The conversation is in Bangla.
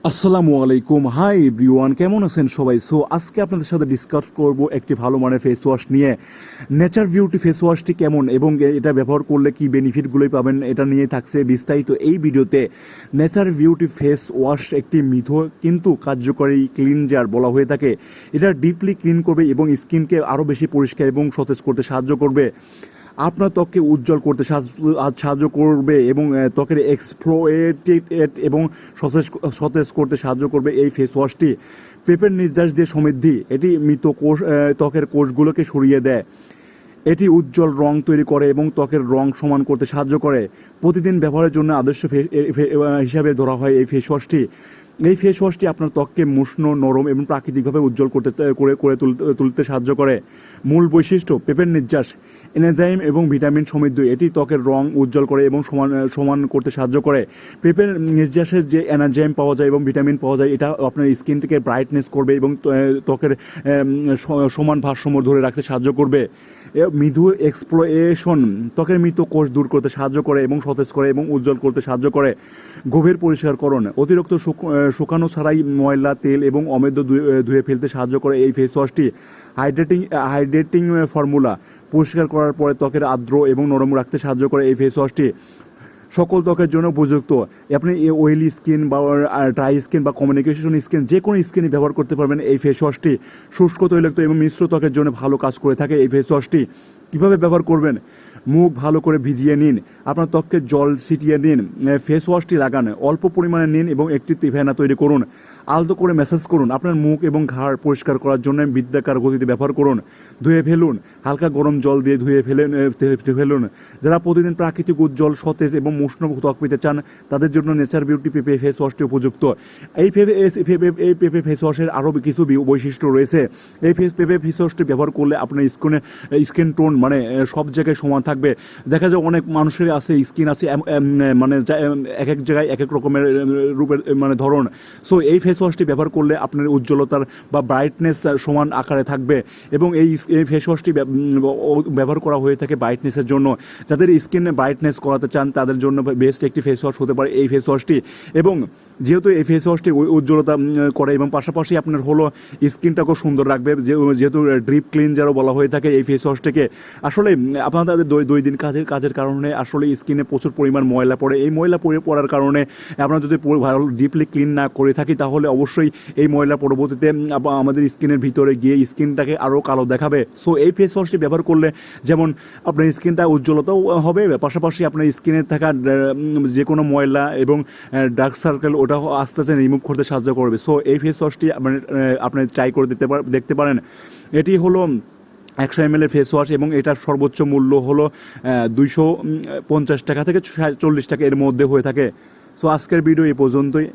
আসসালামু আলাইকুম, হাই এভরিওয়ান, কেমন আছেন সবাই? সো আজকে আপনাদের সাথে ডিসকাস করব একটি ভালো মানের ফেস ওয়াশ নিয়ে। নেচার বিউটি ফেস ওয়াশটি কেমন এবং এটা ব্যবহার করলে কি বেনিফিটগুলোই পাবেন, এটা নিয়ে থাকছে বিস্তারিত এই ভিডিওতে। নেচার বিউটি ফেস ওয়াশ একটি মিথ কিন্তু কার্যকরী ক্লিনজার বলা হয়ে থাকে। এটা ডিপলি ক্লিন করবে এবং স্কিনকে আরও বেশি পরিষ্কার এবং সতেজ করতে সাহায্য করবে। আপনার ত্বককে উজ্জ্বল করতে সাহায্য করবে এবং ত্বকের এক্সফোলিয়েট এবং সতেজ করতে সাহায্য করবে এই ফেস ওয়াশটি। পেঁপের নির্যাস দিয়ে সমৃদ্ধি, এটি মৃত কোষ ত্বকের কোষগুলোকে সরিয়ে দেয়। এটি উজ্জ্বল রং তৈরি করে এবং ত্বকের রং সমান করতে সাহায্য করে। প্রতিদিন ব্যবহারের জন্য আদর্শ হিসাবে ধরা হয় এই ফেস ওয়াশটি। এই ফেস ওয়াশটি আপনার ত্বককে উষ্ণ, নরম এবং প্রাকৃতিকভাবে উজ্জ্বল তুলতে সাহায্য করে। মূল বৈশিষ্ট্য: পেঁপের নির্যাস, এনজাইম এবং ভিটামিন সমৃদ্ধ, এটি ত্বকের রং উজ্জ্বল করে এবং সমান করতে সাহায্য করে। পেঁপের নির্যাসের যে এনজাইম পাওয়া যায় এবং ভিটামিন পাওয়া যায়, এটা আপনার স্কিনটিকে ব্রাইটনেস করবে এবং ত্বকের সমান ভারসাম্য ধরে রাখতে সাহায্য করবে। মৃদু এক্সপ্লোয়েশন, ত্বকের মৃত কোষ দূর করতে সাহায্য করে এবং সতেজ করে এবং উজ্জ্বল করতে সাহায্য করে। গভীর পরিষ্কারকরণ, অতিরিক্ত শুকানো ছাড়াই ময়লা, তেল এবং অমেদ্য ধুয়ে ফেলতে সাহায্য করে এই ফেস ওয়াশটি। হাইড্রেটিং ফর্মুলা, পরিষ্কার করার পরে ত্বকের আর্দ্র এবং নরম রাখতে সাহায্য করে এই ফেস ওয়াশটি। সকল ত্বকের জন্য উপযুক্ত। আপনি অয়েলি স্কিন বা ড্রাই স্কিন বা কমিউনিকেশন স্কিন, যে কোনো স্কিনে ব্যবহার করতে পারবেন এই ফেস ওয়াশটি। শুষ্ক, তৈলাক্ত এবং মিশ্র ত্বকের জন্য ভালো কাজ করে থাকে এই ফেস ওয়াশটি। কীভাবে ব্যবহার করবেন? মুখ ভালো করে ভিজিয়ে নিন, আপনার ত্বককে জল ছিটিয়ে নিন, ফেস ওয়াশটি লাগান, অল্প পরিমাণে নিন এবং একটি ফেনা তৈরি করুন। আলতো করে ম্যাসাজ করুন, আপনার মুখ এবং ঘাড় পরিষ্কার করার জন্য বৃত্তাকার গতিতে ব্যবহার করুন। ধুয়ে ফেলুন, হালকা গরম জল দিয়ে ধুয়ে ফেলুন। যারা প্রতিদিন প্রাকৃতিক, উজ্জ্বল, সতেজ এবং উষ্ণ ত্বক পেতে চান, তাদের জন্য নেচার বিউটি পেঁপে ফেস ওয়াশটি উপযুক্ত। এই পেঁপে ফেস ওয়াশের আরও কিছু বৈশিষ্ট্য রয়েছে। এই পেঁপে ফেস ওয়াশটি ব্যবহার করলে আপনার স্কিন টোন মানে সব জায়গায় সমান থাকবে। দেখা যায় অনেক মানুষের আছে স্কিন আছে মানে এক এক জায়গায় এক এক রকমের রূপের মানে ধরন। সো এই ফেস ওয়াশটি ব্যবহার করলে আপনার উজ্জ্বলতার বা ব্রাইটনেস সমান আকারে থাকবে এবং এই ফেস ওয়াশটি ব্যবহার করা হয়ে থাকে ব্রাইটনেসের জন্য। যাদের স্কিনে ব্রাইটনেস করাতে চান তাদের জন্য বেস্ট একটি ফেস ওয়াশ হতে পারে এই ফেস ওয়াশটি। এবং যেহেতু এই ফেস ওয়াশটি উজ্জ্বলতা করে এবং পাশাপাশি আপনার হলো স্কিনটাকেও সুন্দর রাখবে, যেহেতু ড্রিপ ক্লিনজারও বলা হয়ে থাকে এই ফেস ওয়াশটিকে। আসলে আপনাদের দুই দিন কাজের কারণে আসলে স্কিনে প্রচুর পরিমাণ ময়লা পড়ে। এই ময়লা পড়ার কারণে আমরা যদি ভালো ডিপলি ক্লিন না করে থাকি, তাহলে অবশ্যই এই ময়লা পরবর্তীতে আমাদের স্কিনের ভিতরে গিয়ে স্কিনটাকে আরও কালো দেখাবে। সো এই ফেস ওয়াশটি ব্যবহার করলে যেমন আপনার স্কিনটা উজ্জ্বলতাও হবে, পাশাপাশি আপনার স্কিনে থাকা যে কোনো ময়লা এবং ডার্ক সার্কেল ওটা আস্তে আস্তে রিমুভ করতে সাহায্য করবে। সো এই ফেস ওয়াশটি আপনি ট্রাই করে দেখতে পারেন। এটি হলো 100 ml ফেস ওয়াশ এবং এটার সর্বোচ্চ মূল্য হলো 250 টাকা থেকে 40 টাকা এর মধ্যে হয়ে থাকে। সো আজকের ভিডিও এই পর্যন্তই।